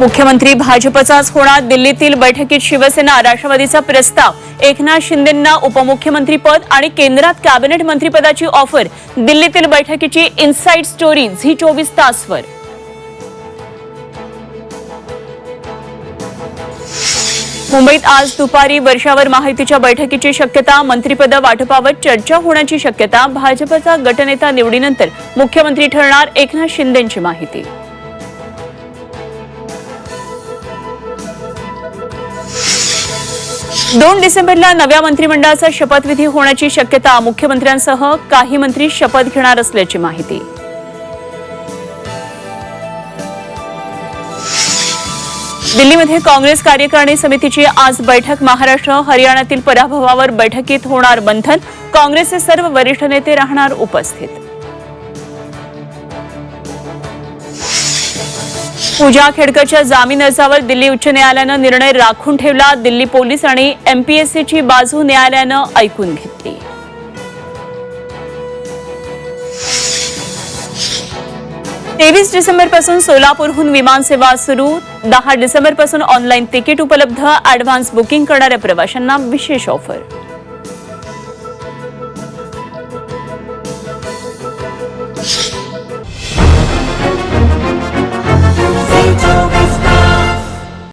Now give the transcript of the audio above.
मुख्यमंत्री भाजपचाच होणार, दिल्लीतील बैठकीत शिवसेना राष्ट्रवादीचा प्रस्ताव, एकनाथ शिंदेंना उपमुख्यमंत्रीपद आणि केंद्रात कॅबिनेट मंत्रिपदाची ऑफर. दिल्लीतील बैठकीची इनसाइड स्टोरी झी 24 तासवर. मुंबईत आज दुपारी वर्षावर महायुतीच्या बैठकीची शक्यता, मंत्रिपद वाटपावर चर्चा होण्याची शक्यता. भाजपचा गटनेता निवडीनंतर मुख्यमंत्री ठरणार, एकनाथ शिंदेंची माहिती. दोन डिसेंबरला नव्या मंत्रिमंडळाचा शपथविधी होण्याची शक्यता, मुख्यमंत्र्यांसह काही मंत्री शपथ घेणार असल्याची माहिती. दिल्लीमध्ये काँग्रेस कार्यकारिणी समितीची आज बैठक. महाराष्ट्र हरियाणातील पराभवावर बैठकीत होणार मंथन. काँग्रेसचे सर्व वरिष्ठ नेते राहणार उपस्थित. पूजा खेडकरच्या जामीन अर्जावर दिल्ली उच्च न्यायालयानं निर्णय राखून ठेवला. दिल्ली पोलीस आणि एमपीएससीची बाजू न्यायालयानं ऐकून घेतली. तेवीस डिसेंबरपासून सोलापूरहून विमानसेवा सुरू. 10 डिसेंबरपासून ऑनलाईन तिकीट उपलब्ध. ॲडव्हान्स बुकिंग करणाऱ्या प्रवाशांना विशेष ऑफर.